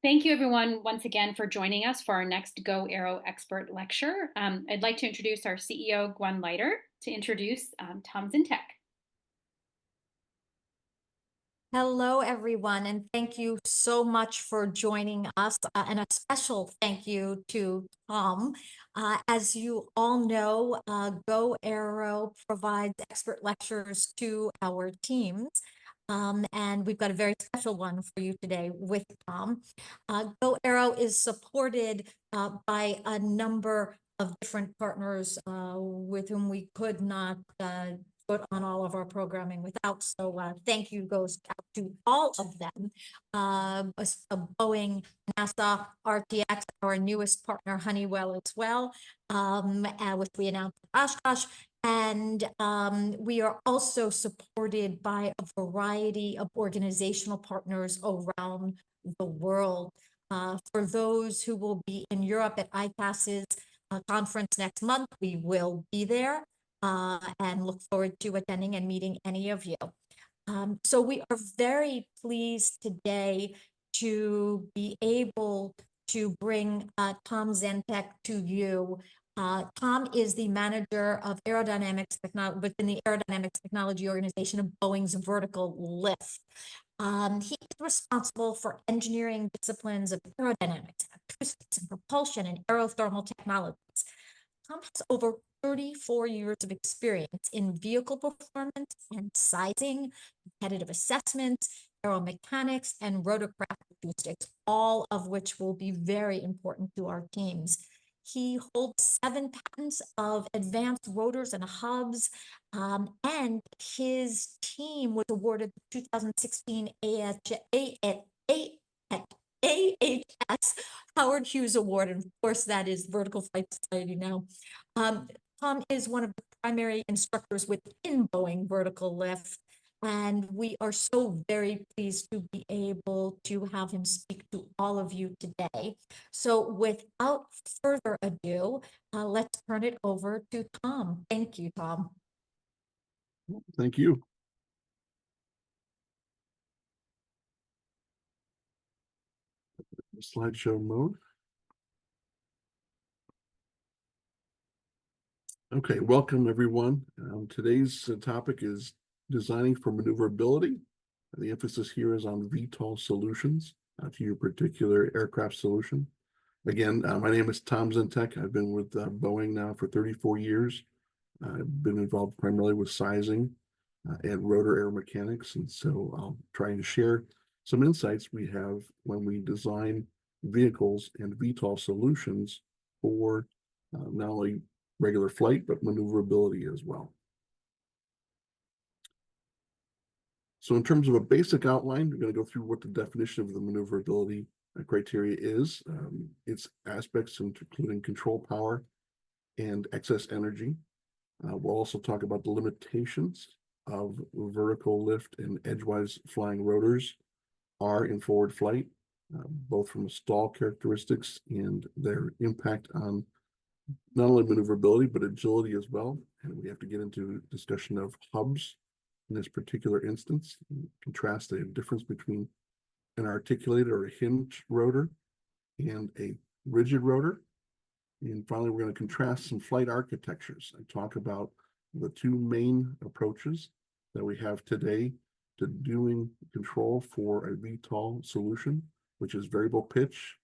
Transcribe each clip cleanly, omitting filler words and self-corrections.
Thank you, everyone, once again for joining us for our next GoAERO expert lecture. I'd like to introduce our CEO, Gwen Leiter, to introduce Tom Zientek. Hello, everyone, and thank you so much for joining us. And a special thank you to Tom. As you all know, GoAERO provides expert lectures to our teams. And we've got a very special one for you today with Tom. GoAERO is supported by a number of different partners with whom we could not put on all of our programming without. So thank you goes out to all of them. Boeing, NASA, RTX, our newest partner, Honeywell as well, which we announced in Oshkosh. And we are also supported by a variety of organizational partners around the world. For those who will be in Europe at ICAS's conference next month, we will be there and look forward to attending and meeting any of you. So we are very pleased today to be able to bring Tom Zientek to you. Tom is the manager of Aerodynamics Technology within the Aerodynamics Technology organization of Boeing's Vertical Lift. He is responsible for engineering disciplines of aerodynamics, acoustics, and propulsion and aerothermal technologies. Tom has over 34 years of experience in vehicle performance and sizing, competitive assessment, aeromechanics, and rotorcraft acoustics, all of which will be very important to our teams. He holds 7 patents of advanced rotors and hubs, and his team was awarded the 2016 AHS Howard Hughes Award, and of course that is Vertical Flight Society now. Tom is one of the primary instructors within Boeing Vertical Lift, and we are so very pleased to be able to have him speak to all of you today. So without further ado, let's turn it over to Tom. Thank you, Tom. Thank you. Slideshow mode. Okay, welcome everyone. Today's topic is designing for maneuverability. The emphasis here is on VTOL solutions to your particular aircraft solution. Again, my name is Tom Zientek. I've been with Boeing now for 34 years. I've been involved primarily with sizing and rotor aeromechanics, and so I'll try and share some insights we have when we design vehicles and VTOL solutions for not only regular flight, but maneuverability as well. So in terms of a basic outline, we're going to go through what the definition of the maneuverability criteria is, its aspects including control power and excess energy. We'll also talk about the limitations of vertical lift and edgewise flying rotors are in forward flight, both from stall characteristics and their impact on not only maneuverability, but agility as well. And we have to get into discussion of hubs in this particular instance, contrast the difference between an articulated or a hinged rotor and a rigid rotor. And finally, we're going to contrast some flight architectures and talk about the two main approaches that we have today to doing control for a VTOL solution, which is variable pitch,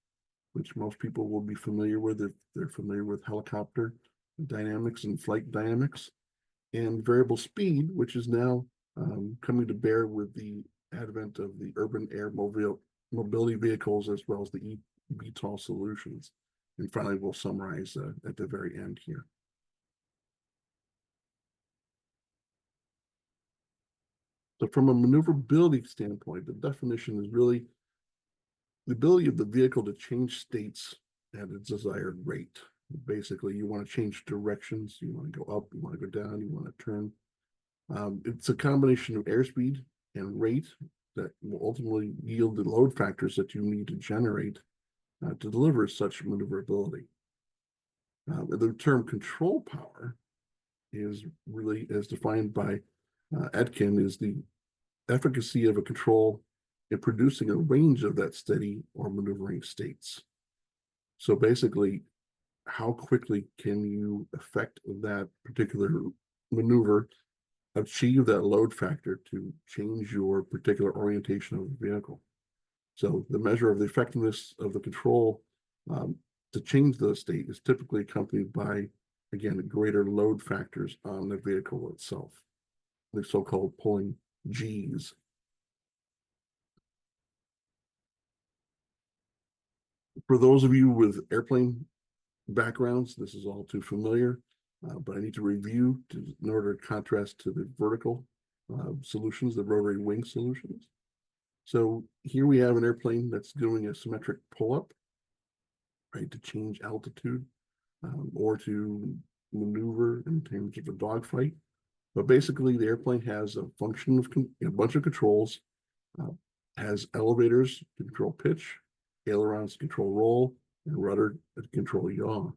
which most people will be familiar with if they're familiar with helicopter dynamics and flight dynamics, and variable speed, which is now coming to bear with the advent of the urban air mobility vehicles as well as the VTOL solutions. And finally, we'll summarize at the very end here. So from a maneuverability standpoint, the definition is really the ability of the vehicle to change states at its desired rate. Basically, you want to change directions, you want to go up, you want to go down, you want to turn. It's a combination of airspeed and rate that will ultimately yield the load factors that you need to generate to deliver such maneuverability. The term control power is really, as defined by Etkin, is the efficacy of a control and producing a range of that steady or maneuvering states. So basically, how quickly can you affect that particular maneuver, achieve that load factor to change your particular orientation of the vehicle? So the measure of the effectiveness of the control to change the state is typically accompanied by, again, greater load factors on the vehicle itself, the so-called pulling G's. For those of you with airplane backgrounds, this is all too familiar, but I need to review in order to contrast to the vertical solutions, the rotary wing solutions. So here we have an airplane that's doing a symmetric pull-up, right, to change altitude or to maneuver in terms of a dogfight. But basically, the airplane has a function of a bunch of controls, has elevators to control pitch, ailerons to control roll, and rudder to control yaw.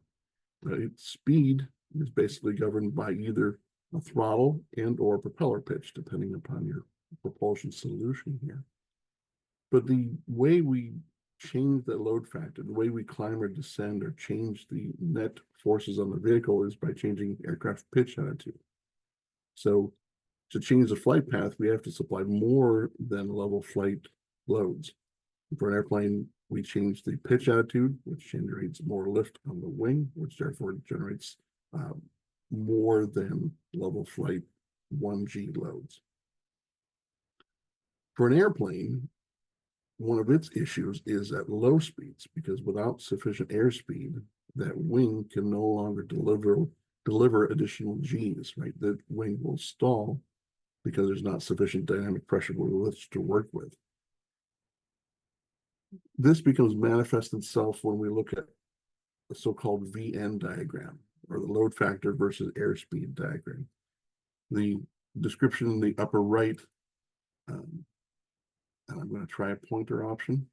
Its speed is basically governed by either a throttle and or propeller pitch, depending upon your propulsion solution here. But the way we change that load factor, the way we climb or descend or change the net forces on the vehicle is by changing aircraft pitch attitude. So to change the flight path, we have to supply more than level flight loads. For an airplane, we change the pitch attitude, which generates more lift on the wing, which therefore generates more than level flight 1G loads. For an airplane, one of its issues is at low speeds, because without sufficient airspeed, that wing can no longer deliver additional G's, right? The wing will stall because there's not sufficient dynamic pressure with which to work with. This becomes manifest itself when we look at the so-called VN diagram, or the load factor versus airspeed diagram. The description in the upper right, and I'm going to try a pointer option,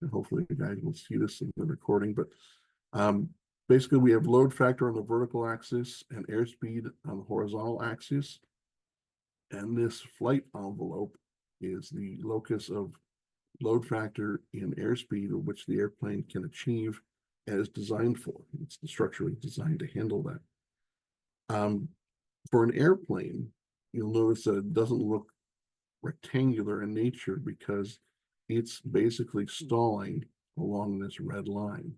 and hopefully you guys will see this in the recording, but basically we have load factor on the vertical axis and airspeed on the horizontal axis. And this flight envelope is the locus of load factor and airspeed, which the airplane can achieve as designed for. It's structurally designed to handle that. For an airplane, you'll notice that it doesn't look rectangular in nature because it's basically stalling along this red line.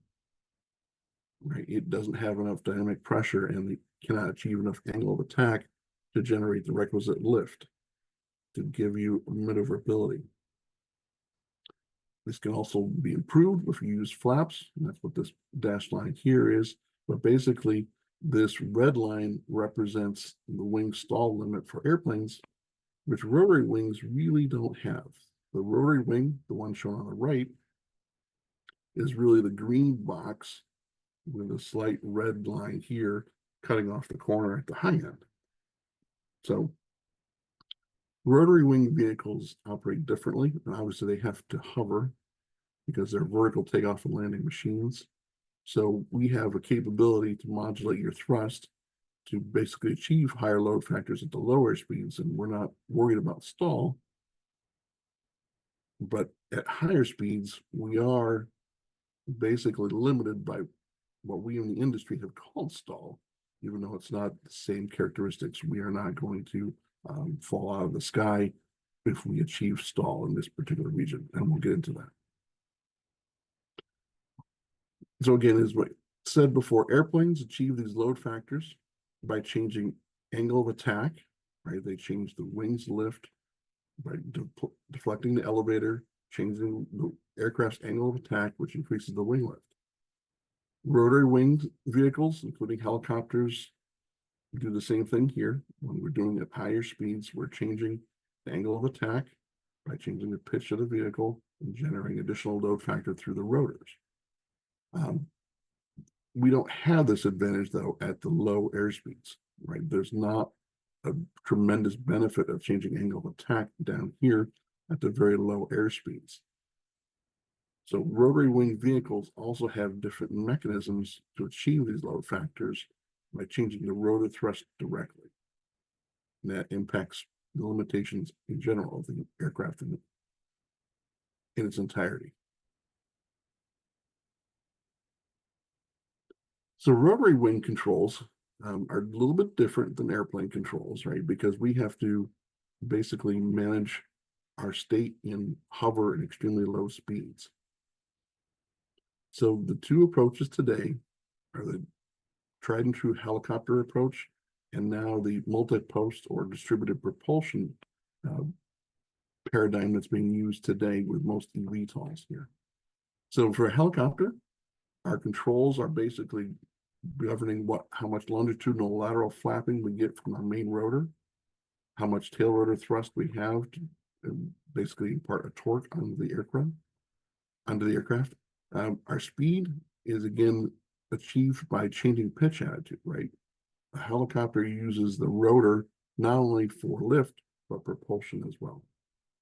Right? It doesn't have enough dynamic pressure and it cannot achieve enough angle of attack to generate the requisite lift to give you maneuverability. This can also be improved if you use flaps, and that's what this dashed line here is. But basically, this red line represents the wing stall limit for airplanes, which rotary wings really don't have. The rotary wing, the one shown on the right, is really the green box with a slight red line here cutting off the corner at the high end. So rotary wing vehicles operate differently, and obviously they have to hover because they're vertical takeoff and landing machines. So we have a capability to modulate your thrust to basically achieve higher load factors at the lower speeds, and we're not worried about stall. But at higher speeds, we are basically limited by what we in the industry have called stall, even though it's not the same characteristics. We are not going to fall out of the sky if we achieve stall in this particular region, and we'll get into that. So again, as I said before, airplanes achieve these load factors by changing angle of attack, right? They change the wing's lift by deflecting the elevator, changing the aircraft's angle of attack, which increases the wing lift. Rotary winged vehicles, including helicopters, do the same thing here. When we're doing at higher speeds, we're changing the angle of attack by changing the pitch of the vehicle and generating additional load factor through the rotors. We don't have this advantage, though, at the low airspeeds, right? There's not a tremendous benefit of changing angle of attack down here at the very low airspeeds. So rotary wing vehicles also have different mechanisms to achieve these load factors by changing the rotor thrust directly. And that impacts the limitations in general of the aircraft. in its entirety. So rotary wing controls are a little bit different than airplane controls, right? Because we have to basically manage our state in hover and extremely low speeds. So the two approaches today are the tried and true helicopter approach, and now the multi-post or distributed propulsion paradigm that's being used today with most eVTOLs here. So for a helicopter, our controls are basically governing how much longitudinal lateral flapping we get from our main rotor, how much tail rotor thrust we have to basically impart a torque onto the aircraft. Our speed is again achieved by changing pitch attitude, right? A helicopter uses the rotor not only for lift, but propulsion as well.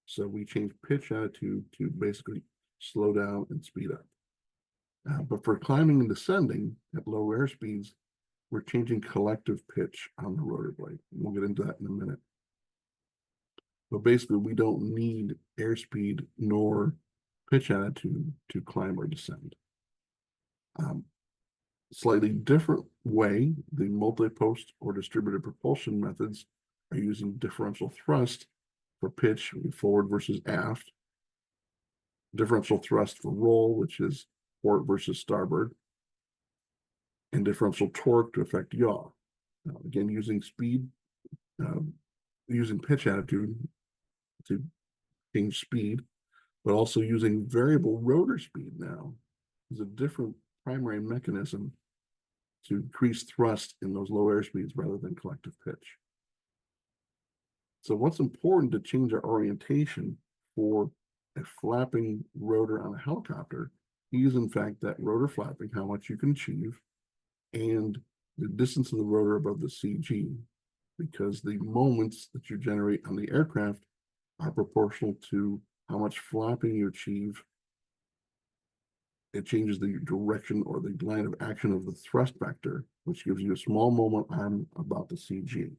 So we change pitch attitude to basically slow down and speed up. But for climbing and descending at low air speeds, we're changing collective pitch on the rotor blade. We'll get into that in a minute. But basically, we don't need airspeed nor pitch attitude to climb or descend. Slightly different way, the multi-post or distributed propulsion methods are using differential thrust for pitch, forward versus aft, differential thrust for roll, which is port versus starboard, and differential torque to affect yaw. Again, using speed, using pitch attitude to change speed, but also using variable rotor speed now is a different primary mechanism to increase thrust in those low air speeds rather than collective pitch. So what's important to change our orientation for a flapping rotor on a helicopter is in fact that rotor flapping, how much you can achieve, and the distance of the rotor above the CG, because the moments that you generate on the aircraft are proportional to how much flapping you achieve. It changes the direction or the line of action of the thrust vector, which gives you a small moment arm about the CG.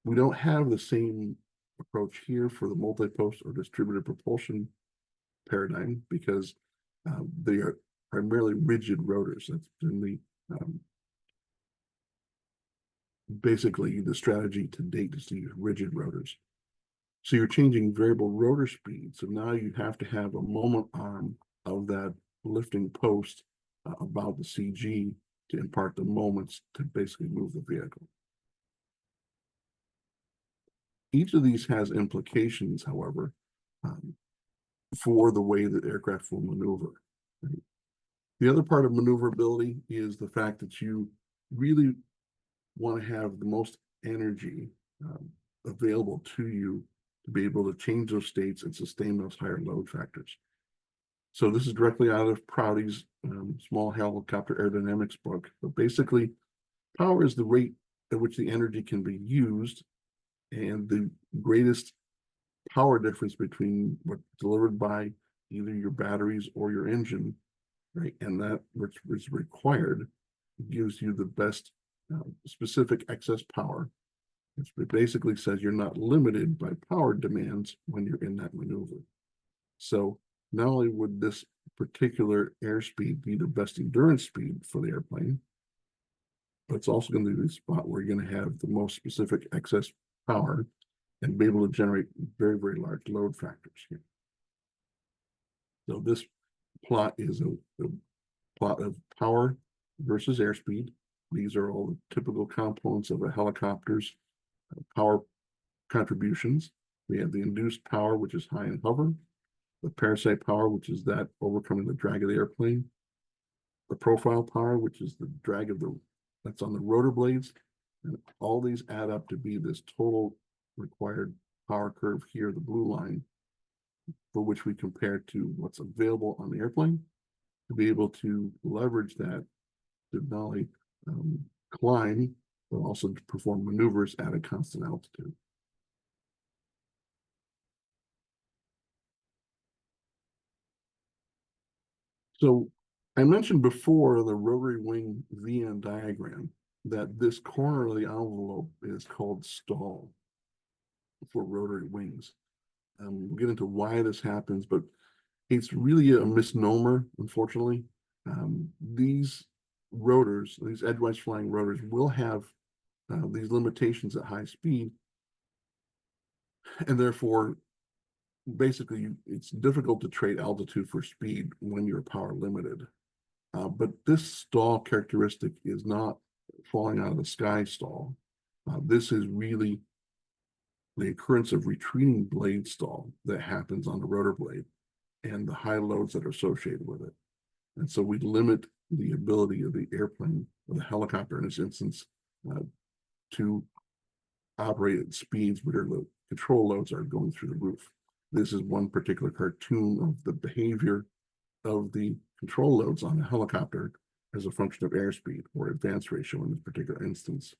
We don't have the same approach here for the multi-post or distributed propulsion paradigm because they are primarily rigid rotors. That's been the basically the strategy to date is to use rigid rotors. So you're changing variable rotor speed. So now you have to have a moment arm of that lifting post about the CG to impart the moments to basically move the vehicle. Each of these has implications, however, for the way that aircraft will maneuver. Right? The other part of maneuverability is the fact that you really want to have the most energy available to you to be able to change those states and sustain those higher load factors. So this is directly out of Prouty's small helicopter aerodynamics book. But basically, power is the rate at which the energy can be used, and the greatest power difference between what's delivered by either your batteries or your engine, right, and that which is required gives you the best specific excess power. It basically says you're not limited by power demands when you're in that maneuver. So not only would this particular airspeed be the best endurance speed for the airplane, but it's also going to be the spot where you're going to have the most specific excess power and be able to generate very, very large load factors here. So this plot is a plot of power versus airspeed. These are all the typical components of a helicopter's power contributions. We have the induced power, which is high in hover, the parasite power, which is that overcoming the drag of the airplane, the profile power, which is the drag of that's on the rotor blades, and all these add up to be this total required power curve here, the blue line, for which we compare to what's available on the airplane to be able to leverage that to not only climb, but also to perform maneuvers at a constant altitude. So I mentioned before the rotary wing Venn diagram that this corner of the envelope is called stall for rotary wings. We'll get into why this happens, but it's really a misnomer, unfortunately. These rotors, these edgewise flying rotors, will have these limitations at high speed, and therefore, basically, it's difficult to trade altitude for speed when you're power limited. But this stall characteristic is not falling out of the sky stall. This is really the occurrence of retreating blade stall that happens on the rotor blade and the high loads that are associated with it. And so we limit the ability of the airplane or the helicopter in this instance to operate at speeds where the control loads are going through the roof. This is one particular cartoon of the behavior of the control loads on a helicopter as a function of airspeed or advance ratio in this particular instance.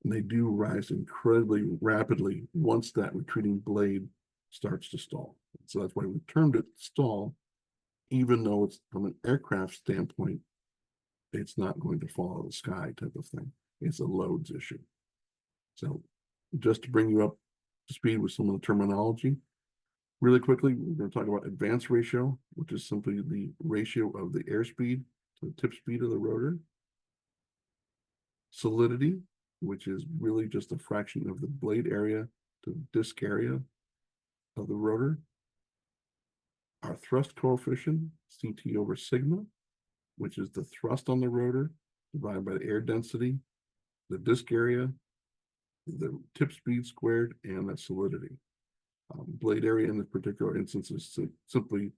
And they do rise incredibly rapidly once that retreating blade starts to stall. So that's why we termed it stall, even though it's from an aircraft standpoint, it's not going to fall out of the sky type of thing. It's a loads issue. So just to bring you up to speed with some of the terminology, really quickly, we're going to talk about advance ratio, which is simply the ratio of the airspeed to the tip speed of the rotor. Solidity, which is really just a fraction of the blade area to the disc area of the rotor. Our thrust coefficient, CT over sigma, which is the thrust on the rotor divided by the air density, the disc area, the tip speed squared, and that solidity. Blade area in this particular instance is simply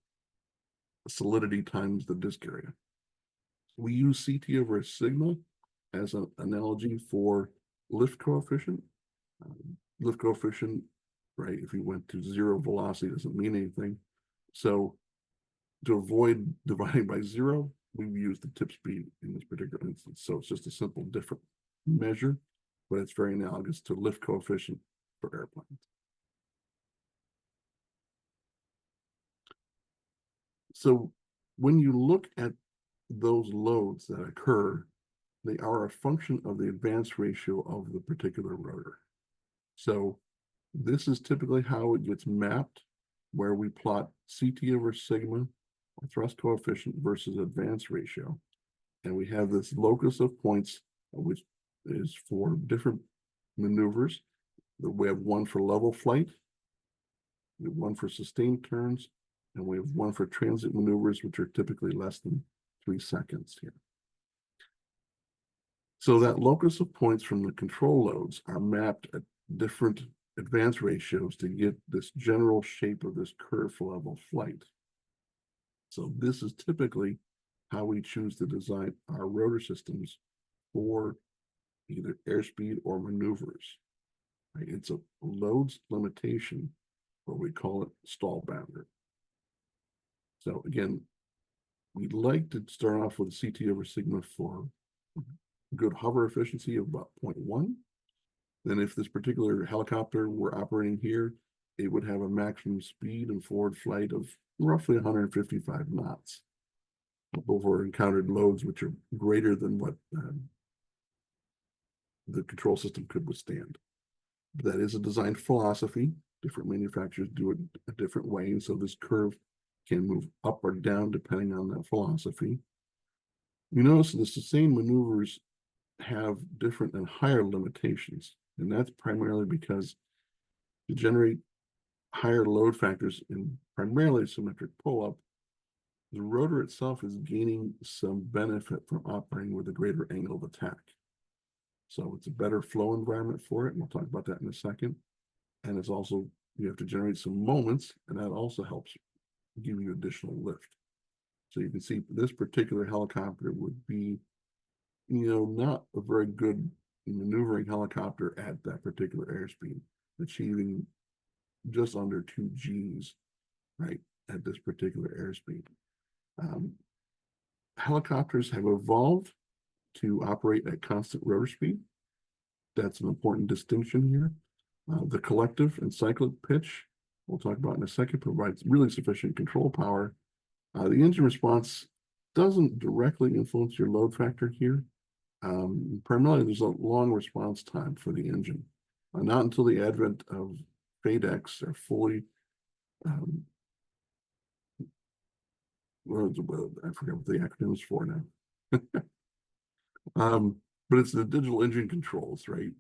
solidity times the disc area. We use CT over sigma as an analogy for lift coefficient. Lift coefficient, right, if you went to zero velocity, doesn't mean anything. So to avoid dividing by zero, we use the tip speed in this particular instance. So it's just a simple different measure, but it's very analogous to lift coefficient for airplanes. So when you look at those loads that occur, they are a function of the advance ratio of the particular rotor. So this is typically how it gets mapped, where we plot CT over sigma, or thrust coefficient versus advance ratio. And we have this locus of points, which is for different maneuvers. We have one for level flight, we have one for sustained turns, and we have one for transit maneuvers, which are typically less than 3 seconds here. So that locus of points from the control loads are mapped at different advance ratios to get this general shape of this curve for level flight. So this is typically how we choose to design our rotor systems for either airspeed or maneuvers. Right? It's a loads limitation, or we call it stall boundary. So again, we'd like to start off with a CT over sigma for good hover efficiency of about 0.1. Then if this particular helicopter were operating here, it would have a maximum speed and forward flight of roughly 155 knots over encountered loads, which are greater than what the control system could withstand. But that is a design philosophy. Different manufacturers do it a different way, and so this curve can move up or down depending on that philosophy. You notice the sustained maneuvers have different and higher limitations, and that's primarily because to generate higher load factors in primarily symmetric pull-up, the rotor itself is gaining some benefit from operating with a greater angle of attack. So it's a better flow environment for it, and we'll talk about that in a second. And it's also, you have to generate some moments, and that also helps give you additional lift. So you can see this particular helicopter would be, not a very good maneuvering helicopter at that particular airspeed, achieving just under 2 Gs, right, at this particular airspeed. Helicopters have evolved to operate at constant rotor speed. That's an important distinction here. The collective and cyclic pitch, we'll talk about in a second, provides really sufficient control power. The engine response doesn't directly influence your load factor here. Primarily, there's a long response time for the engine. Not until the advent of FADECs are fully, well, I forget what the acronym is for now. But it's the digital engine controls, right?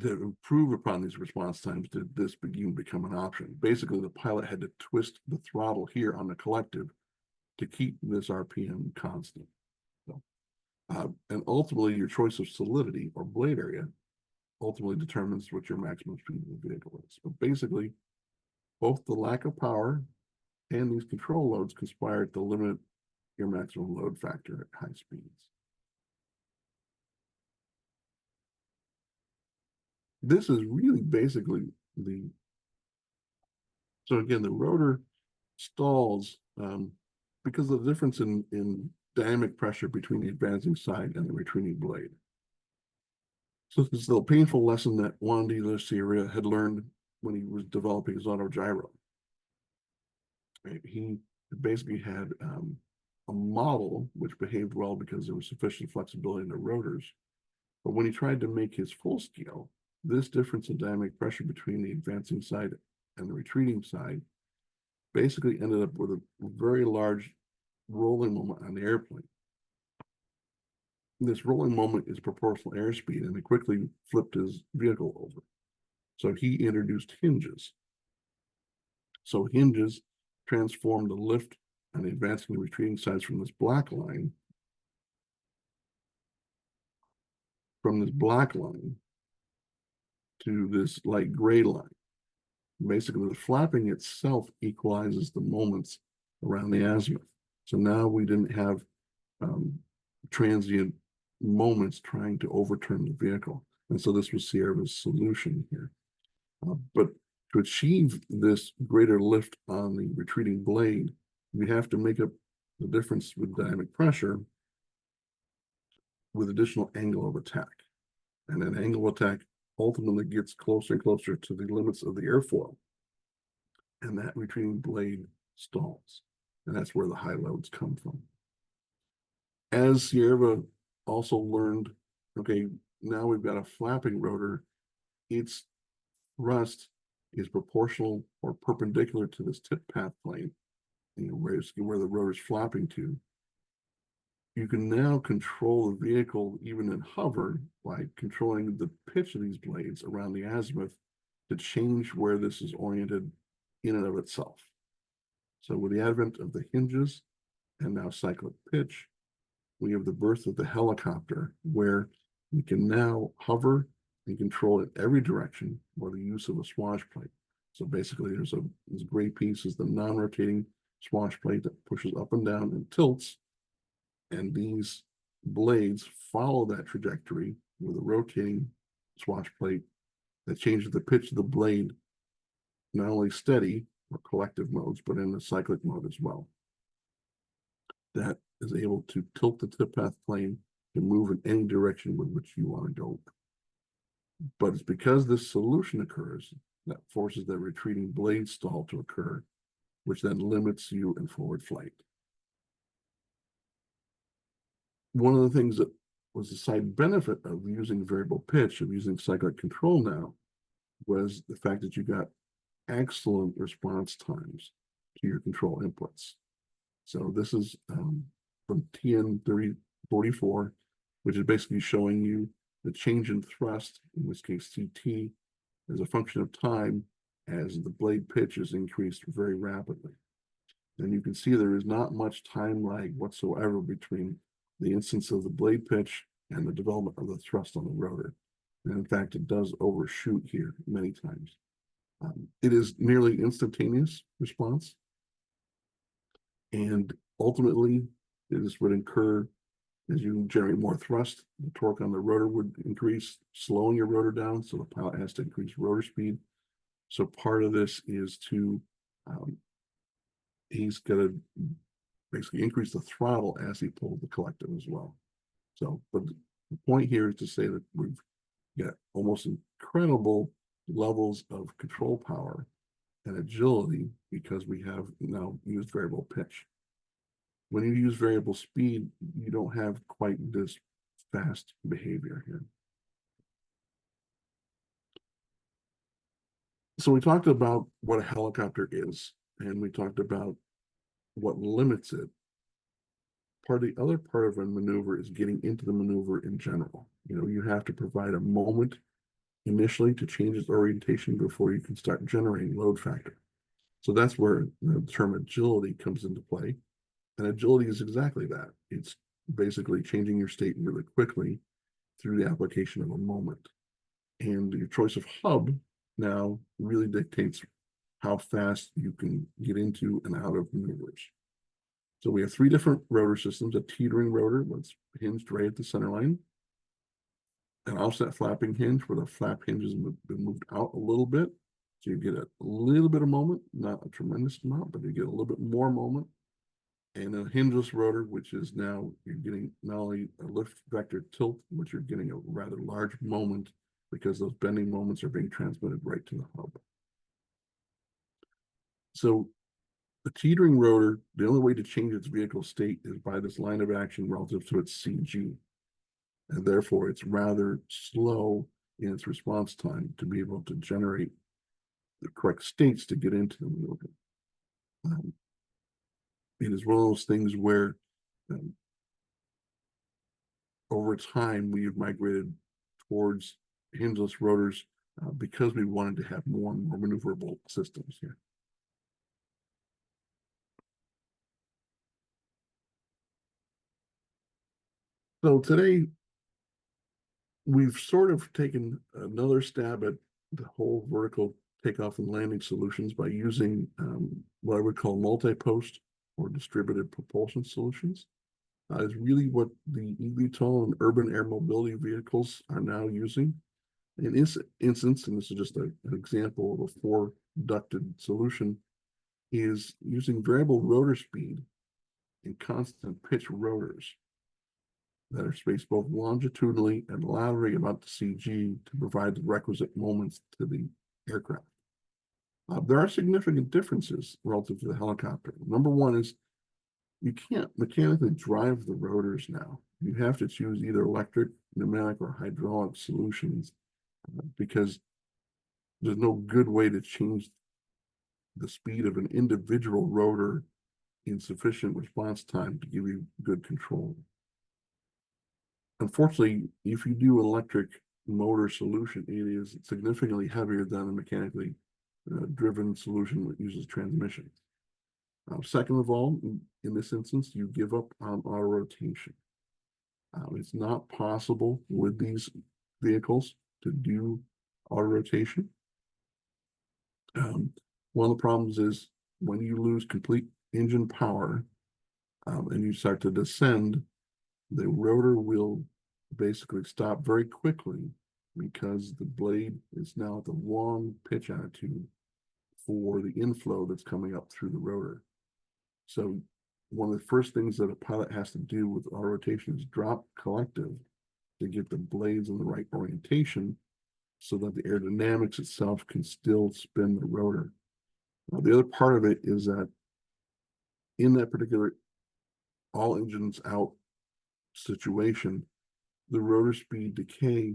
To improve upon these response times, did this become an option? Basically, the pilot had to twist the throttle here on the collective to keep this RPM constant. So, and ultimately, your choice of solidity or blade area ultimately determines what your maximum speed of the vehicle is. But basically, both the lack of power and these control loads conspire to limit your maximum load factor at high speeds. This is really basically so again, the rotor stalls because of the difference in dynamic pressure between the advancing side and the retreating blade. So this is the painful lesson that Juan de la Sierra had learned when he was developing his autogyro. Right? He basically had a model which behaved well because there was sufficient flexibility in the rotors. But when he tried to make his full scale, this difference in dynamic pressure between the advancing side and the retreating side basically ended up with a very large rolling moment on the airplane. This rolling moment is proportional airspeed, and it quickly flipped his vehicle over. So he introduced hinges. So hinges transformed the lift on the advancing and retreating sides from this black line to this light gray line. Basically, the flapping itself equalizes the moments around the azimuth. So now we didn't have transient moments trying to overturn the vehicle. And so this was Sierra's solution here. But to achieve this greater lift on the retreating blade, we have to make up the difference with dynamic pressure with additional angle of attack. And an angle of attack ultimately gets closer and closer to the limits of the airfoil. And that retreating blade stalls. And that's where the high loads come from. As Sierra also learned, okay, now we've got a flapping rotor, its thrust is proportional or perpendicular to this tip path plane, where the rotor is flapping to. You can now control the vehicle even in hover by controlling the pitch of these blades around the azimuth to change where this is oriented in and of itself. So with the advent of the hinges and now cyclic pitch, we have the birth of the helicopter, where we can now hover and control it every direction with the use of a swash plate. So basically, this gray piece is the non-rotating swash plate that pushes up and down and tilts, and these blades follow that trajectory with a rotating swash plate that changes the pitch of the blade, not only steady or collective modes, but in the cyclic mode as well. That is able to tilt the tip path plane to move in any direction with which you want to go. But it's because this solution occurs that forces the retreating blade stall to occur, which then limits you in forward flight. One of the things that was the side benefit of using variable pitch, of using cyclic control now, was the fact that you got excellent response times to your control inputs. So this is from TN3044, which is basically showing you the change in thrust, in this case CT, as a function of time as the blade pitch is increased very rapidly. And you can see there is not much time lag whatsoever between the instance of the blade pitch and the development of the thrust on the rotor. And in fact, it does overshoot here many times. It is nearly instantaneous response. And ultimately, this would incur, as you generate more thrust, the torque on the rotor would increase, slowing your rotor down, so the pilot has to increase rotor speed. So part of this is to, he's going to basically increase the throttle as he pulls the collective as well. So, but the point here is to say that we've got almost incredible levels of control power and agility because we have now used variable pitch. When you use variable speed, you don't have quite this fast behavior here. So we talked about what a helicopter is, and we talked about what limits it. The other part of a maneuver is getting into the maneuver in general. You have to provide a moment initially to change its orientation before you can start generating load factor. So that's where the term agility comes into play. And agility is exactly that. It's basically changing your state really quickly through the application of a moment. And your choice of hub now really dictates how fast you can get into and out of maneuvers. So we have three different rotor systems: a teetering rotor that's hinged right at the center line, an offset flapping hinge where the flap hinge has been moved out a little bit. So you get a little bit of moment, not a tremendous amount, but you get a little bit more moment. And a hingeless rotor, which is now you're getting not only a lift vector tilt, but you're getting a rather large moment because those bending moments are being transmitted right to the hub. So the teetering rotor, the only way to change its vehicle state is by this line of action relative to its CG. And therefore, it's rather slow in its response time to be able to generate the correct states to get into the maneuver. It is one of those things where over time we have migrated towards hingeless rotors because we wanted to have more and more maneuverable systems here. So today, we've sort of taken another stab at the whole vertical takeoff and landing solutions by using what I would call multi-post or distributed propulsion solutions. Is really what the eVTOL and urban air mobility vehicles are now using. In this instance, and this is just an example of a four-ducted solution, is using variable rotor speed and constant pitch rotors that are spaced both longitudinally and laterally about the CG to provide the requisite moments to the aircraft. There are significant differences relative to the helicopter. Number one is you can't mechanically drive the rotors now. You have to choose either electric, pneumatic, or hydraulic solutions because there's no good way to change the speed of an individual rotor in sufficient response time to give you good control. Unfortunately, if you do an electric motor solution, it is significantly heavier than a mechanically driven solution that uses transmission. Second of all, in this instance, you give up on auto rotation. It's not possible with these vehicles to do auto rotation. One of the problems is when you lose complete engine power and you start to descend, the rotor will basically stop very quickly because the blade is now at the wrong pitch attitude for the inflow that's coming up through the rotor. So one of the first things that a pilot has to do with auto rotation is drop collective to get the blades in the right orientation so that the aerodynamics itself can still spin the rotor. Now, the other part of it is that in that particular all engines out situation, the rotor speed decay,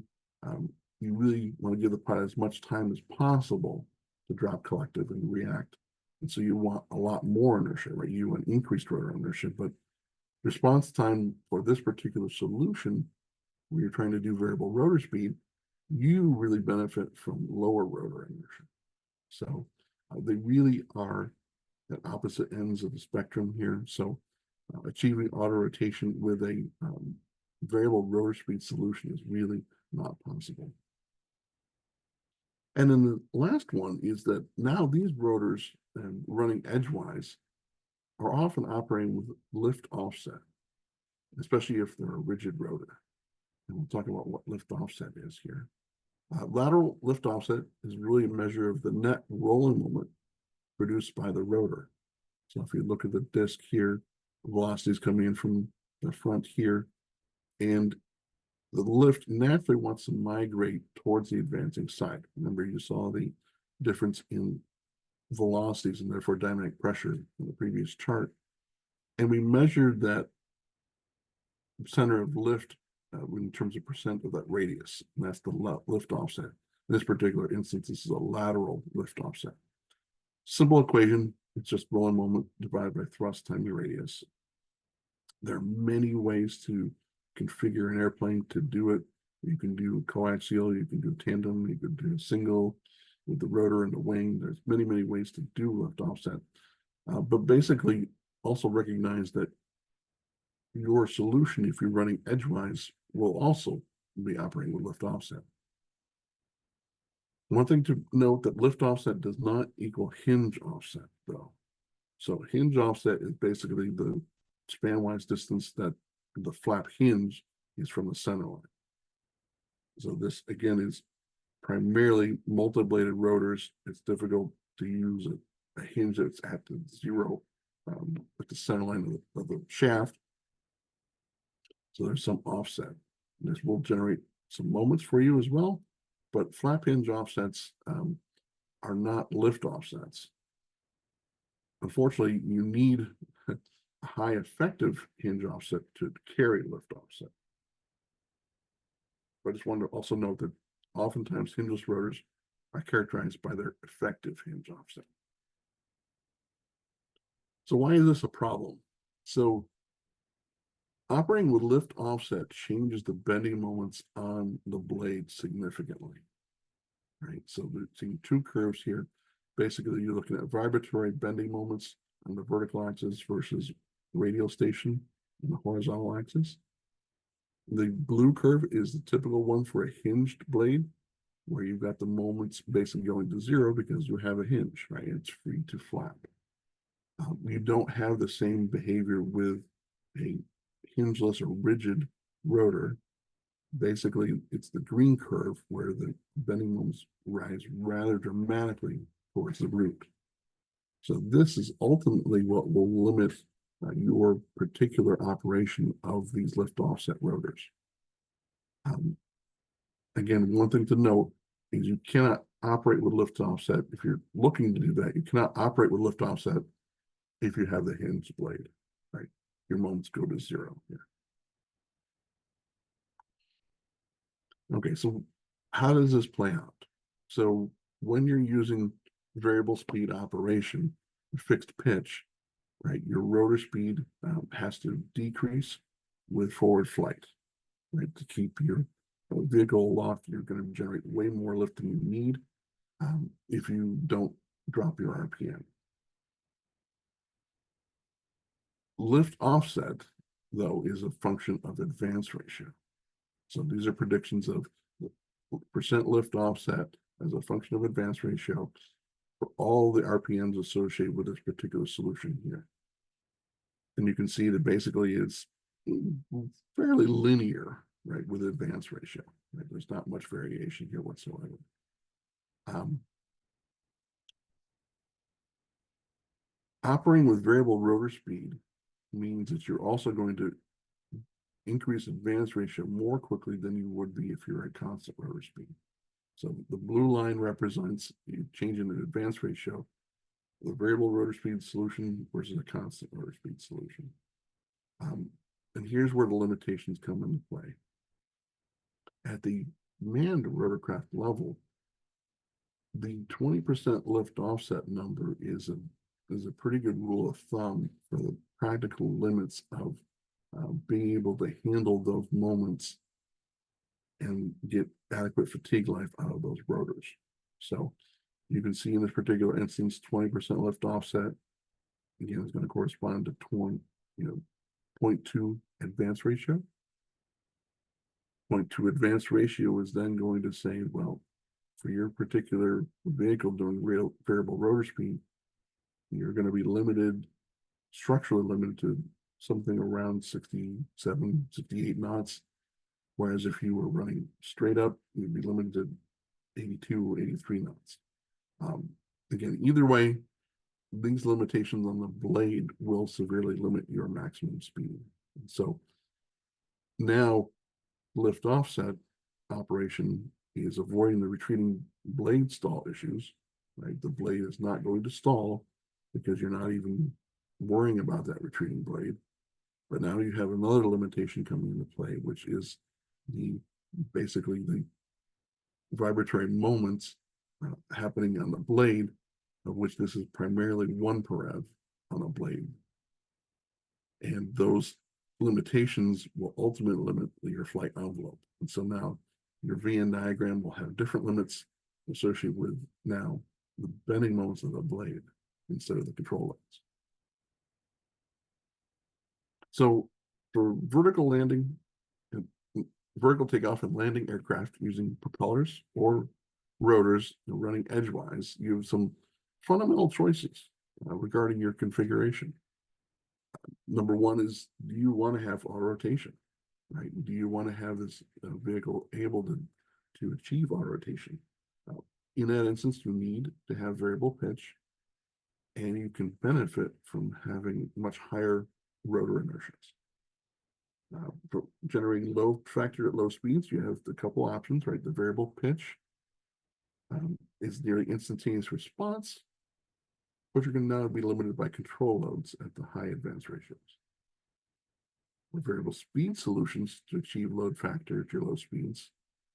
you really want to give the pilot as much time as possible to drop collective and react. And so you want a lot more inertia, right? You want increased rotor inertia, but response time for this particular solution, where you're trying to do variable rotor speed, you really benefit from lower rotor inertia. So they really are at opposite ends of the spectrum here. So achieving auto rotation with a variable rotor speed solution is really not possible. And then the last one is that now these rotors running edgewise are often operating with lift offset, especially if they're a rigid rotor. And we'll talk about what lift offset is here. Lateral lift offset is really a measure of the net rolling moment produced by the rotor. So if you look at the disc here, velocity is coming in from the front here, and the lift naturally wants to migrate towards the advancing side. Remember, you saw the difference in velocities and therefore dynamic pressure in the previous chart. And we measured that center of lift in terms of percent of that radius, and that's the lift offset. In this particular instance, this is a lateral lift offset. Simple equation, it's just rolling moment divided by thrust times the radius. There are many ways to configure an airplane to do it. You can do coaxial, you can do tandem, you can do single with the rotor and the wing. There's many, many ways to do lift offset. But basically also recognize that your solution, if you're running edgewise, will also be operating with lift offset. One thing to note that lift offset does not equal hinge offset, though. So hinge offset is basically the span-wise distance that the flap hinge is from the center line. So this, again, is primarily multi-bladed rotors. It's difficult to use a hinge that's at the zero at the center line of the shaft. So there's some offset. This will generate some moments for you as well, but flap hinge offsets are not lift offsets. Unfortunately, you need a high effective hinge offset to carry lift offset. But I just want to also note that oftentimes hingeless rotors are characterized by their effective hinge offset. So why is this a problem? So operating with lift offset changes the bending moments on the blade significantly, right? So we're seeing two curves here. Basically, you're looking at vibratory bending moments on the vertical axis versus radial station on the horizontal axis. The blue curve is the typical one for a hinged blade, where you've got the moments basically going to zero because you have a hinge, right? It's free to flap. You don't have the same behavior with a hingeless or rigid rotor. Basically, it's the green curve where the bending moments rise rather dramatically towards the root. So this is ultimately what will limit your particular operation of these lift offset rotors. Again, one thing to note is you cannot operate with lift offset. If you're looking to do that, you cannot operate with lift offset if you have the hinge blade, right? Your moments go to zero here. Okay, so how does this play out? So when you're using variable speed operation, fixed pitch, right, your rotor speed has to decrease with forward flight, right? To keep your vehicle aloft, you're going to generate way more lift than you need if you don't drop your RPM. Lift offset, though, is a function of advance ratio. So these are predictions of percent lift offset as a function of advance ratio for all the RPMs associated with this particular solution here. And you can see that basically it's fairly linear, right, with advance ratio. Right? There's not much variation here whatsoever. Operating with variable rotor speed means that you're also going to increase advance ratio more quickly than you would be if you're at constant rotor speed. So the blue line represents the change in the advance ratio, the variable rotor speed solution versus a constant rotor speed solution. And here's where the limitations come into play. At the manned rotorcraft level, the 20% lift offset number is a pretty good rule of thumb for the practical limits of being able to handle those moments and get adequate fatigue life out of those rotors. So you can see in this particular instance, 20% lift offset, again, is going to correspond to 0.2 advance ratio. 0.2 advance ratio is then going to say, well, for your particular vehicle doing variable rotor speed, you're going to be limited, structurally limited to something around 67, 68 knots. Whereas if you were running straight up, you'd be limited to 82, 83 knots. Again, either way, these limitations on the blade will severely limit your maximum speed. So now lift offset operation is avoiding the retreating blade stall issues, right? The blade is not going to stall because you're not even worrying about that retreating blade. But now you have another limitation coming into play, which is basically the vibratory moments happening on the blade, of which this is primarily 1 per rev on a blade. And those limitations will ultimately limit your flight envelope. And so now your VN diagram will have different limits associated with now the bending moments of the blade instead of the control lanes. So for vertical landing, vertical takeoff and landing aircraft using propellers or rotors running edgewise, you have some fundamental choices regarding your configuration. Number one is, do you want to have auto rotation, right? Do you want to have this vehicle able to achieve auto rotation? In that instance, you need to have variable pitch, and you can benefit from having much higher rotor inertias. For generating low factor at low speeds, you have a couple options, right? The variable pitch is nearly instantaneous response, but you're going to now be limited by control loads at the high advance ratios. With variable speed solutions to achieve load factor at your low speeds,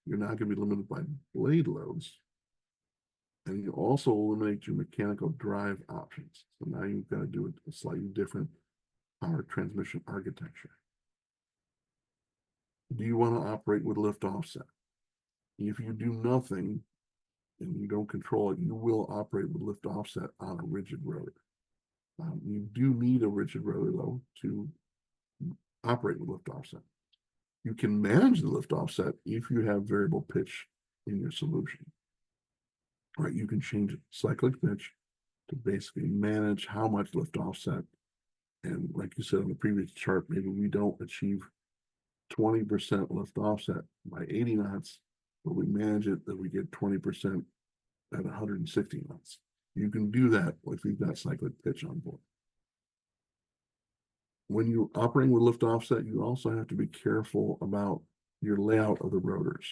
you're not going to be limited by blade loads. And you also eliminate your mechanical drive options. So now you've got to do a slightly different power transmission architecture. Do you want to operate with lift offset? If you do nothing and you don't control it, you will operate with lift offset on a rigid rotor. You do need a rigid rotor, though, to operate with lift offset. You can manage the lift offset if you have variable pitch in your solution. All right, you can change cyclic pitch to basically manage how much lift offset. And like you said on the previous chart, maybe we don't achieve 20% lift offset by 80 knots, but we manage it that we get 20% at 160 knots. You can do that if you've got cyclic pitch on board. When you're operating with lift offset, you also have to be careful about your layout of the rotors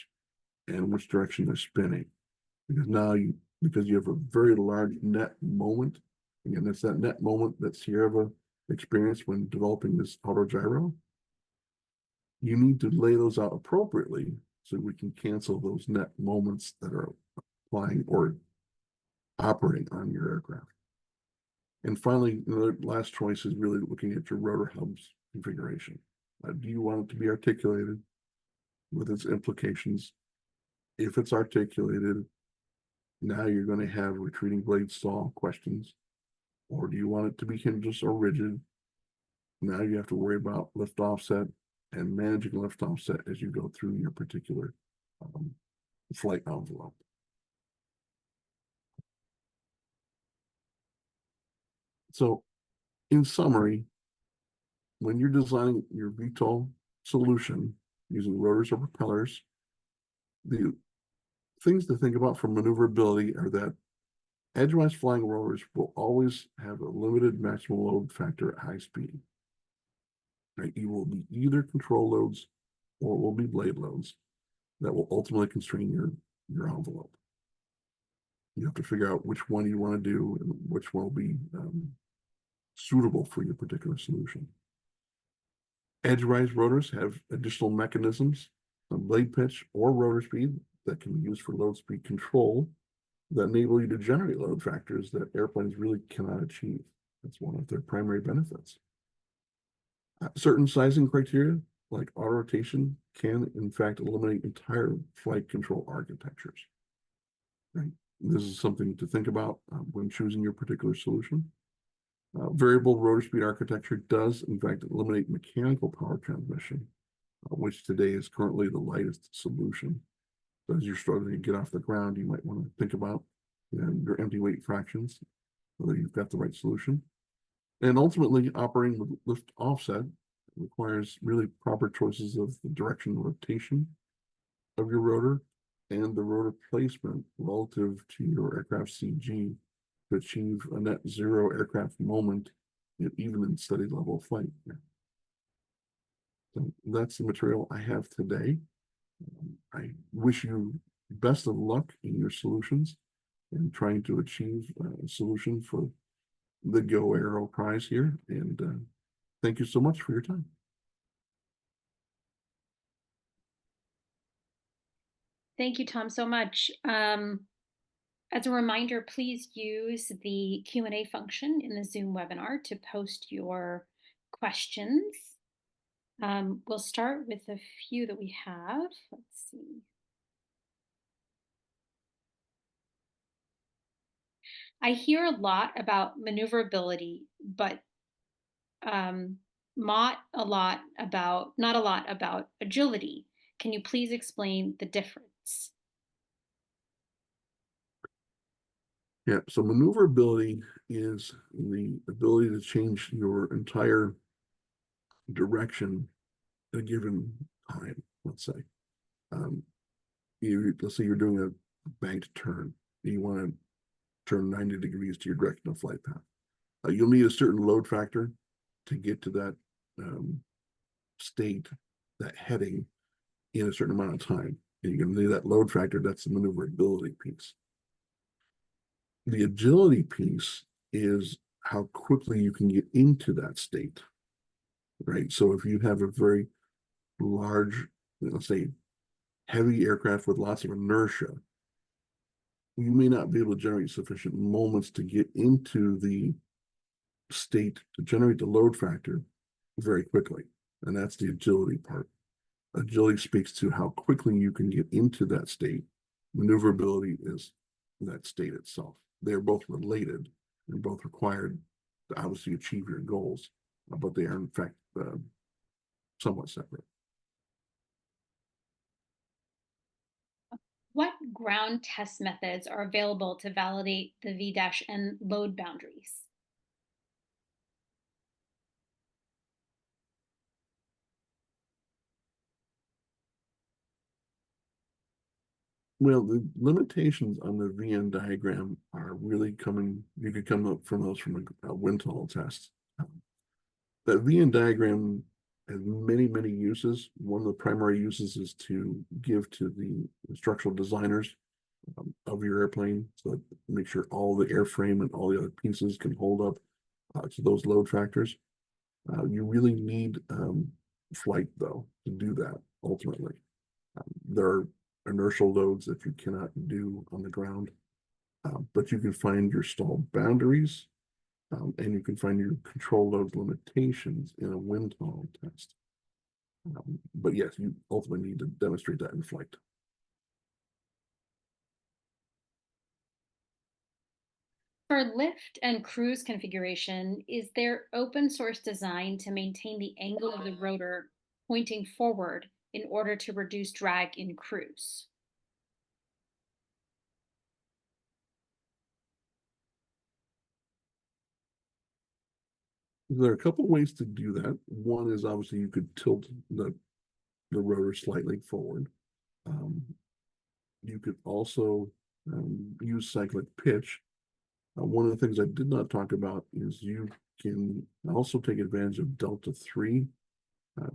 and which direction they're spinning. Because now because you have a very large net moment, again, that's that net moment that Sierra experienced when developing this autogyro. You need to lay those out appropriately so we can cancel those net moments that are applying or operating on your aircraft. And finally, the last choice is really looking at your rotor hubs configuration. Do you want it to be articulated with its implications? If it's articulated, now you're going to have retreating blade stall questions. Or do you want it to be hingeless or rigid? Now you have to worry about lift offset and managing lift offset as you go through your particular flight envelope. So in summary, when you're designing your VTOL solution using rotors or propellers, the things to think about for maneuverability are that edgewise flying rotors will always have a limited maximum load factor at high speed. Right? You will be either control loads or it will be blade loads that will ultimately constrain your envelope. You have to figure out which one you want to do and which one will be suitable for your particular solution. Edgewise rotors have additional mechanisms on blade pitch or rotor speed that can be used for load speed control that enable you to generate load factors that airplanes really cannot achieve. That's one of their primary benefits. Certain sizing criteria, like auto rotation, can in fact eliminate entire flight control architectures. Right? This is something to think about when choosing your particular solution. Variable rotor speed architecture does in fact eliminate mechanical power transmission, which today is currently the lightest solution. So as you're struggling to get off the ground, you might want to think about your empty weight fractions, whether you've got the right solution. And ultimately, operating with lift offset requires really proper choices of the direction of rotation of your rotor and the rotor placement relative to your aircraft CG to achieve a net zero aircraft moment, even in steady level flight. So that's the material I have today. I wish you best of luck in your solutions and trying to achieve a solution for the GoAERO prize here. And thank you so much for your time. Thank you, Tom, so much. As a reminder, please use the Q&A function in the Zoom webinar to post your questions. We'll start with a few that we have. Let's see. I hear a lot about maneuverability, but not a lot about agility. Can you please explain the difference? Yeah, so maneuverability is the ability to change your entire direction at a given time, let's say. Let's say you're doing a banked turn. You want to turn 90 degrees to your direct of flight path. You'll need a certain load factor to get to that state, that heading in a certain amount of time. And you're going to need that load factor. That's the maneuverability piece. The agility piece is how quickly you can get into that state, right? So if you have a very large, let's say, heavy aircraft with lots of inertia, you may not be able to generate sufficient moments to get into the state to generate the load factor very quickly. And that's the agility part. Agility speaks to how quickly you can get into that state. Maneuverability is that state itself. They're both related and both required to obviously achieve your goals, but they are in fact somewhat separate. What ground test methods are available to validate the V-N load boundaries? Well, the limitations on the VN diagram are really coming, you could come up from those from a wind tunnel test. That VN diagram has many, many uses. One of the primary uses is to give to the structural designers of your airplane, so that make sure all the airframe and all the other pieces can hold up to those load factors. You really need flight, though, to do that ultimately. There are inertial loads that you cannot do on the ground, but you can find your stall boundaries and you can find your control load limitations in a wind tunnel test. But yes, you ultimately need to demonstrate that in flight. For lift and cruise configuration, is there open source design to maintain the angle of the rotor pointing forward in order to reduce drag in cruise? There are a couple of ways to do that. One is obviously you could tilt the rotor slightly forward. You could also use cyclic pitch. One of the things I did not talk about is you can also take advantage of delta 3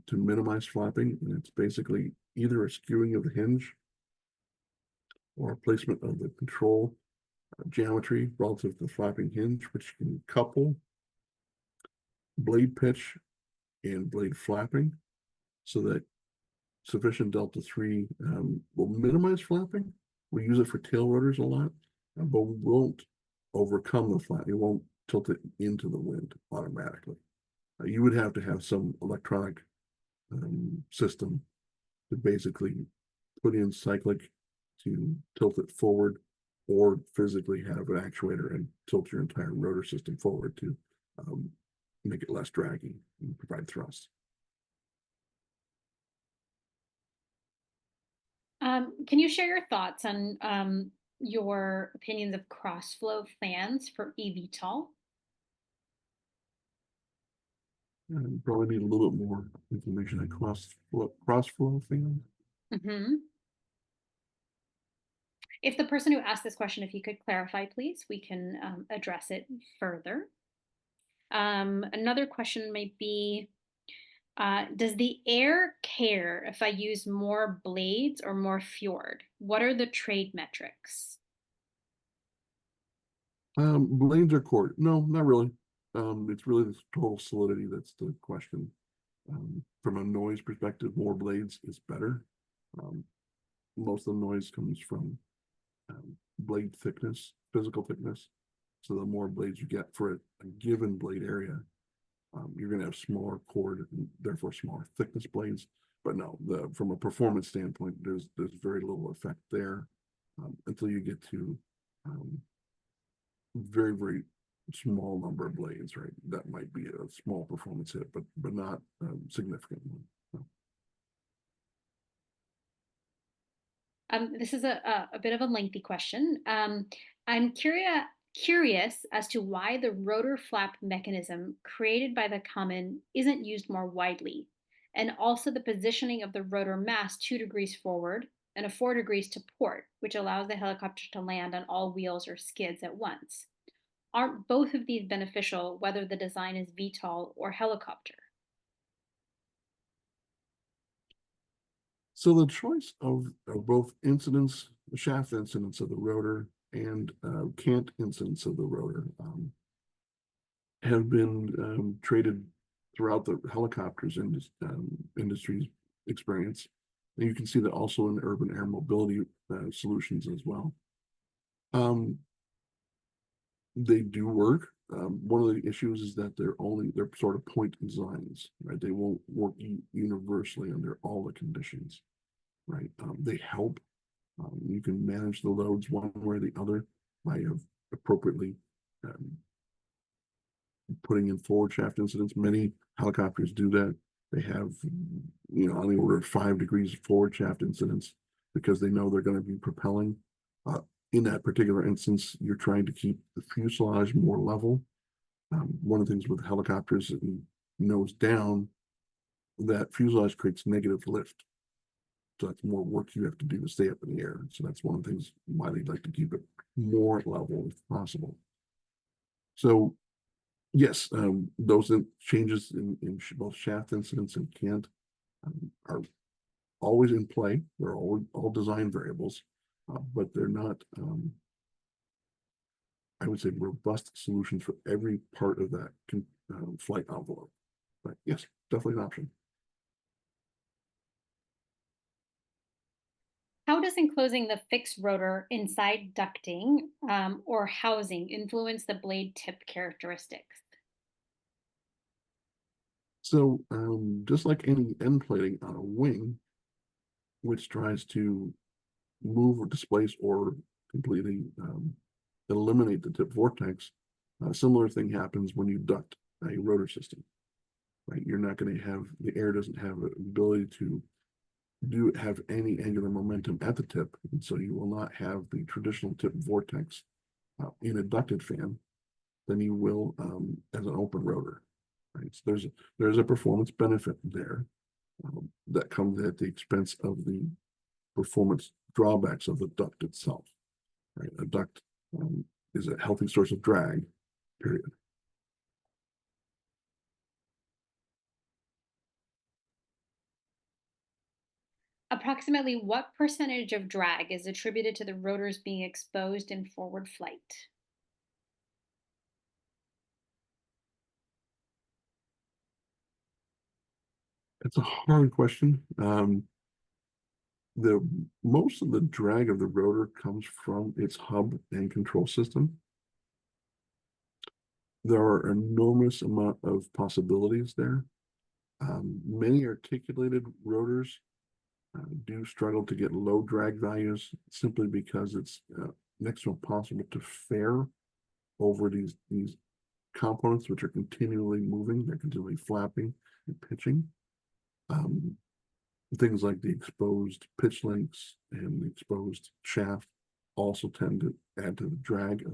to minimize flapping. And it's basically either a skewing of the hinge or a placement of the control geometry relative to the flapping hinge, which can couple blade pitch and blade flapping so that sufficient delta 3 will minimize flapping. We use it for tail rotors a lot, but we won't overcome the flap. You won't tilt it into the wind automatically. You would have to have some electronic system to basically put in cyclic to tilt it forward, or physically have an actuator and tilt your entire rotor system forward to make it less draggy and provide thrust. Can you share your thoughts on your opinions of cross-flow fans for eVTOL? Probably need a little bit more information on cross-flow fans. Mm-hmm. If the person who asked this question, if you could clarify, please, we can address it further. Another question might be, does the air care if I use more blades or more fjord? What are the trade metrics? Blades are core? No, not really. It's really the total solidity that's the question. From a noise perspective, more blades is better. most of the noise comes from blade thickness, physical thickness. So the more blades you get for a given blade area, you're going to have smaller chord and therefore smaller thickness blades. But no, from a performance standpoint, there's very little effect there until you get to very, very small number of blades, right? That might be a small performance hit, but not a significant one. This is a bit of a lengthy question. I'm curious as to why the rotor flap mechanism created by the Common isn't used more widely, and also the positioning of the rotor mass 2 degrees forward and a 4 degrees to port, which allows the helicopter to land on all wheels or skids at once. Aren't both of these beneficial whether the design is VTOL or helicopter? So the choice of both incidence, shaft incidence of the rotor and cant incidence of the rotor have been traded throughout the helicopters industry's experience. And you can see that also in urban air mobility solutions as well. They do work. One of the issues is that they're sort of point designs, right? They won't work universally under all the conditions, right? They help. You can manage the loads one way or the other by appropriately putting in forward shaft incidence. Many helicopters do that. They have, on the order of 5 degrees of forward shaft incidence because they know they're going to be propelling. In that particular instance, you're trying to keep the fuselage more level. One of the things with helicopters, nose down, that fuselage creates negative lift. So that's more work you have to do to stay up in the air. So that's one of the things why they'd like to keep it more level if possible. So yes, those changes in both shaft incidence and cant are always in play. They're all design variables, but they're not, I would say, robust solutions for every part of that flight envelope. But yes, definitely an option. How does enclosing the fixed rotor inside ducting or housing influence the blade tip characteristics? So just like any end plating on a wing, which tries to move or displace or completely eliminate the tip vortex, a similar thing happens when you duct a rotor system, right? You're not going to have, the air doesn't have an ability to have any angular momentum at the tip, and so you will not have the traditional tip vortex in a ducted fan than you will as an open rotor, right? So there's a performance benefit there that comes at the expense of the performance drawbacks of the duct itself, right? A duct is a healthy source of drag, period. Approximately what percentage of drag is attributed to the rotors being exposed in forward flight? It's a hard question. Most of the drag of the rotor comes from its hub and control system. There are enormous amount of possibilities there. Many articulated rotors do struggle to get low drag values simply because it's next to impossible to fare over these components which are continually moving, they're continually flapping and pitching. Things like the exposed pitch links and the exposed shaft also tend to add to the drag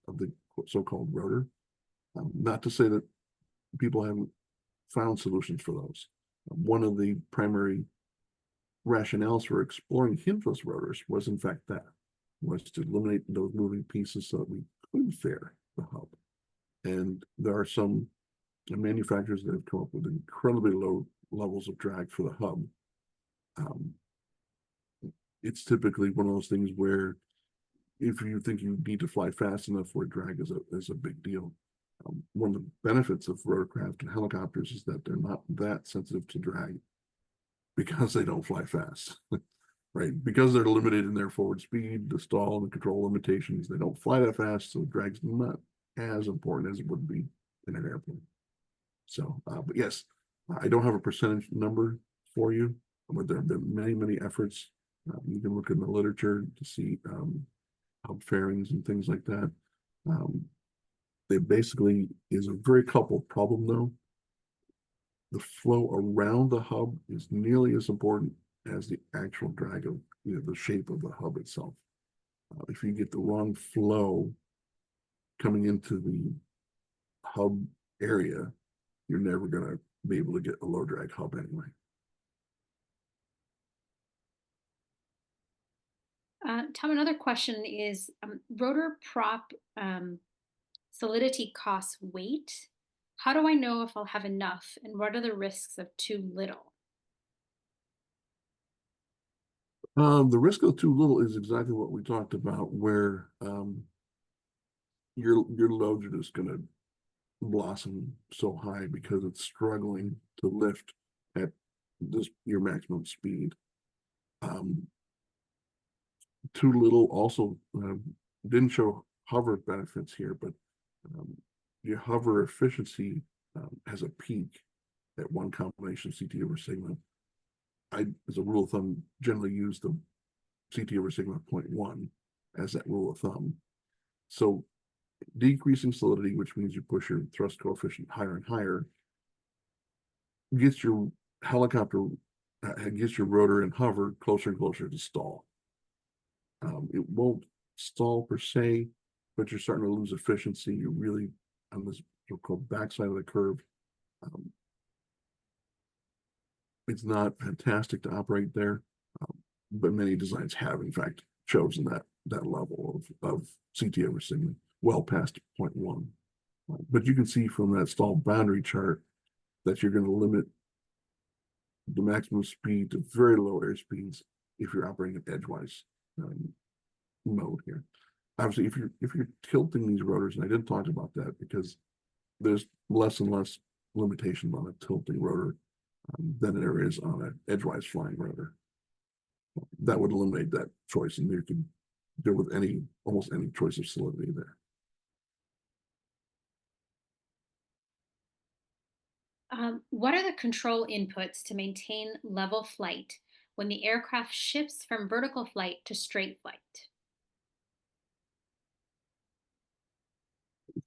of the so-called rotor. Not to say that people haven't found solutions for those. One of the primary rationales for exploring hingeless rotors was in fact was to eliminate those moving pieces so that we could fare the hub. And there are some manufacturers that have come up with incredibly low levels of drag for the hub. It's typically one of those things where if you think you need to fly fast enough where drag is a big deal. One of the benefits of rotorcraft and helicopters is that they're not that sensitive to drag because they don't fly fast. right? Because they're limited in their forward speed, the stall and the control limitations, they don't fly that fast, so drag's not as important as it would be in an airplane. So, but yes, I don't have a percentage number for you, but there have been many, many efforts. You can look in the literature to see hub fairings and things like that. They basically is a very coupled problem though. The flow around the hub is nearly as important as the actual drag of the shape of the hub itself. If you get the wrong flow coming into the hub area, you're never going to be able to get a low drag hub anyway. Tom, another question is rotor prop solidity costs weight. How do I know if I'll have enough, and what are the risks of too little? The risk of too little is exactly what we talked about, where your loads are just going to blossom so high because it's struggling to lift at your maximum speed. Too little also didn't show hover benefits here, but your hover efficiency has a peak at one combination CT over sigma. I, as a rule of thumb, generally use the CT over sigma 0.1 as that rule of thumb. So decreasing solidity, which means you push your thrust coefficient higher and higher, gets your helicopter, gets your rotor and hover closer and closer to stall. It won't stall per se, but you're starting to lose efficiency. You're really on this so-called backside of the curve. It's not fantastic to operate there, but many designs have, in fact, chosen that level of CT over sigma well past 0.1. But you can see from that stall boundary chart that you're going to limit the maximum speed to very low air speeds if you're operating at edgewise mode here. Obviously, if you're tilting these rotors, and I didn't talk about that because there's less and less limitation on a tilting rotor than there is on an edgewise flying rotor. That would eliminate that choice, and you can deal with almost any choice of solidity there. What are the control inputs to maintain level flight when the aircraft shifts from vertical flight to straight flight?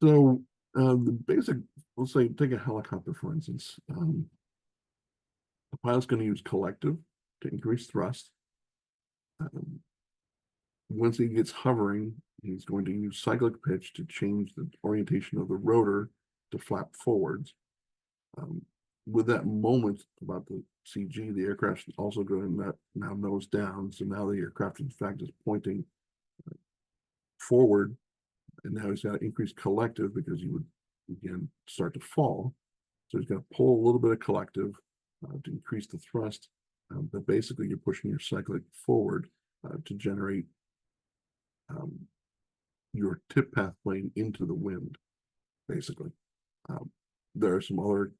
So the basic, let's say, take a helicopter, for instance. The pilot's going to use collective to increase thrust. Once he gets hovering, he's going to use cyclic pitch to change the orientation of the rotor to flap forwards. With that moment about the CG, the aircraft is also going to now nose down. So now the aircraft, in fact, is pointing forward. And now he's got to increase collective because he would, again, start to fall. So he's got to pull a little bit of collective to increase the thrust. But basically, you're pushing your cyclic forward to generate your tip path plane into the wind, basically. There are some other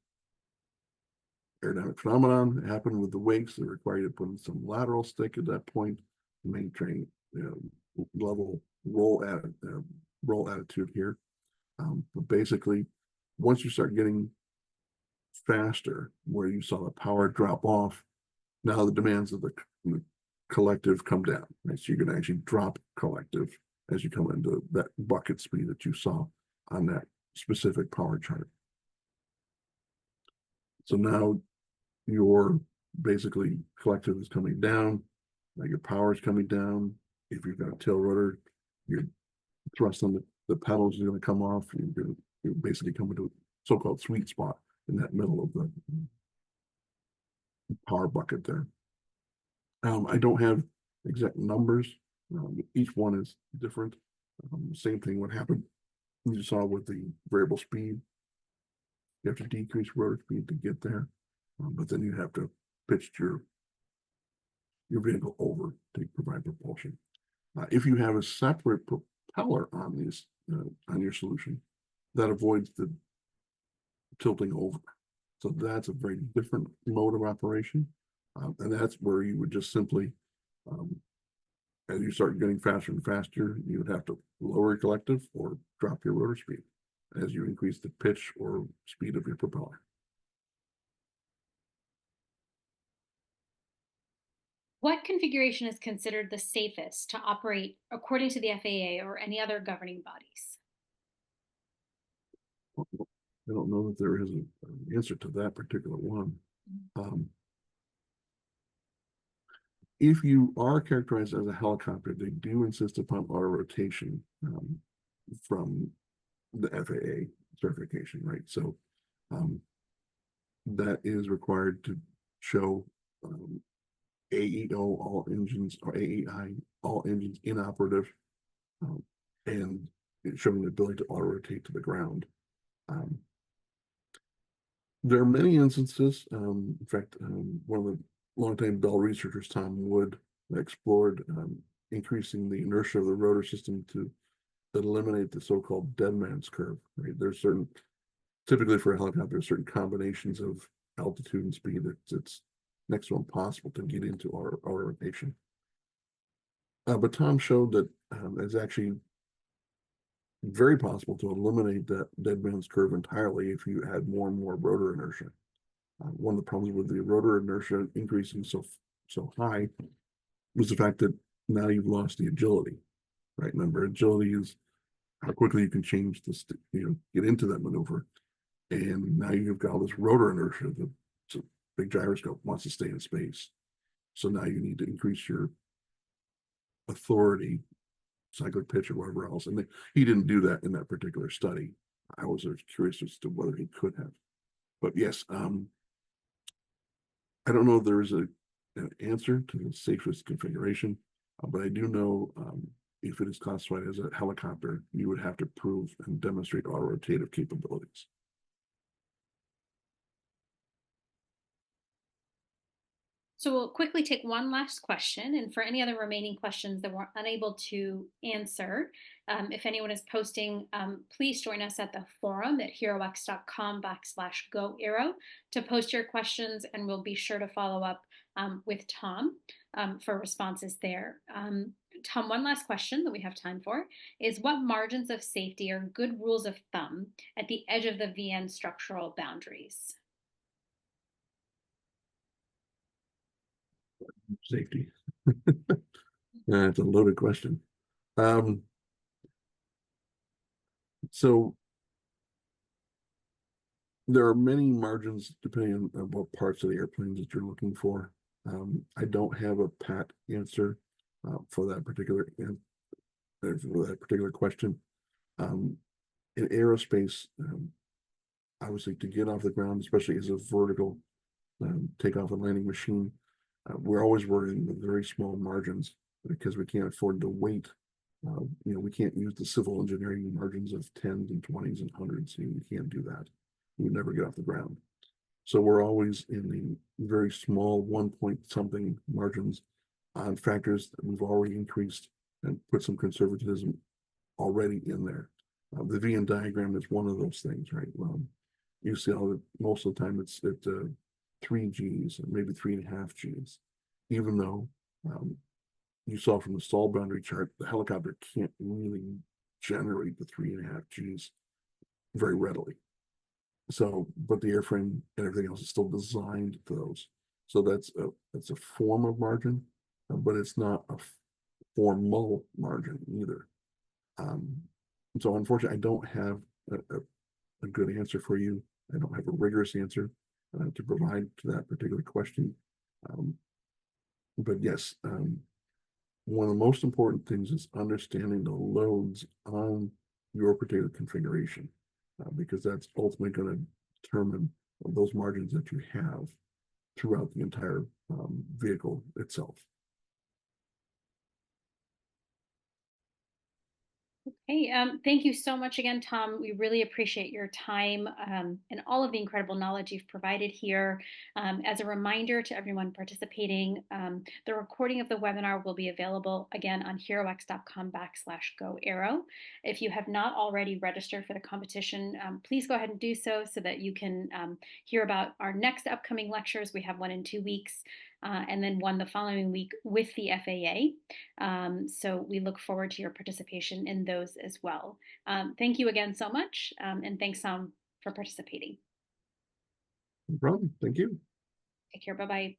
aerodynamic phenomenon that happen with the wakes that require you to put in some lateral stick at that point to maintain level roll attitude here. But basically, once you start getting faster, where you saw the power drop off, now the demands of the collective come down. Right? So you're going to actually drop collective as you come into that bucket speed that you saw on that specific power chart. So now your basically collective is coming down, now your power is coming down. If you've got a tail rotor, your thrust on the pedals is going to come off. You're basically coming to a so-called sweet spot in that middle of the power bucket there. I don't have exact numbers. Each one is different. Same thing would happen you saw with the variable speed. You have to decrease rotor speed to get there, but then you have to pitch your vehicle over to provide propulsion. If you have a separate propeller on these on your solution, that avoids the tilting over. So that's a very different mode of operation, and that's where you would just simply As you start getting faster and faster, you would have to lower your collective or drop your rotor speed as you increase the pitch or speed of your propeller. What configuration is considered the safest to operate according to the FAA or any other governing bodies? I don't know that there is an answer to that particular one. If you are characterized as a helicopter, they do insist upon auto rotation from the FAA certification, right? So that is required to show AEO, all engines, or AEI, all engines inoperative, and showing the ability to auto rotate to the ground. There are many instances. In fact, one of the longtime Bell researchers, Tom Wood, explored increasing the inertia of the rotor system to eliminate the so-called dead man's curve. Right? There's certain, typically for a helicopter, certain combinations of altitude and speed that it's next to impossible to get into our rotation. But Tom showed that it's actually very possible to eliminate that dead man's curve entirely if you add more and more rotor inertia. One of the problems with the rotor inertia increasing so high was the fact that now you've lost the agility, right? Remember, agility is how quickly you can change this, get into that maneuver. And now you've got all this rotor inertia. The big gyroscope wants to stay in space. So now you need to increase your authority, cyclic pitch, or whatever else. And he didn't do that in that particular study. I was curious as to whether he could have. But yes, I don't know if there is an answer to the safest configuration, but I do know if it is classified as a helicopter, you would have to prove and demonstrate auto-rotative capabilities. So we'll quickly take one last question, and for any other remaining questions that we're unable to answer, if anyone is posting, please join us at the forum at herox.com/GoAERO to post your questions, and we'll be sure to follow up with Tom for responses there. Tom, one last question that we have time for is, what margins of safety are good rules of thumb at the edge of the VN structural boundaries? Safety. That's a loaded question. So there are many margins depending on what parts of the airplanes that you're looking for. I don't have a pat answer for that particular question. In aerospace, obviously, to get off the ground, especially as a vertical takeoff and landing machine, we're always working with very small margins because we can't afford to wait. We can't use the civil engineering margins of 10s and 20s and 100s. We can't do that. We never get off the ground. So we're always in the very small 1 point something margins on factors that we've already increased and put some conservatism already in there. The VN diagram is one of those things, right? You see how most of the time it's at 3 Gs or maybe 3.5 Gs, even though you saw from the stall boundary chart, the helicopter can't really generate the 3.5 Gs very readily. So, but the airframe and everything else is still designed for those. So that's a form of margin, but it's not a formal margin either. So unfortunately, I don't have a good answer for you. I don't have a rigorous answer to provide to that particular question. But yes, one of the most important things is understanding the loads on your particular configuration, because that's ultimately going to determine those margins that you have throughout the entire vehicle itself. Hey, thank you so much again, Tom. We really appreciate your time and all of the incredible knowledge you've provided here. As a reminder to everyone participating, the recording of the webinar will be available again on herox.com/GoAERO. If you have not already registered for the competition, please go ahead and do so that you can hear about our next upcoming lectures. We have one in 2 weeks. and then one the following week with the FAA. So we look forward to your participation in those as well. Thank you again so much, and thanks for participating. No problem. Thank you. Take care. Bye-bye.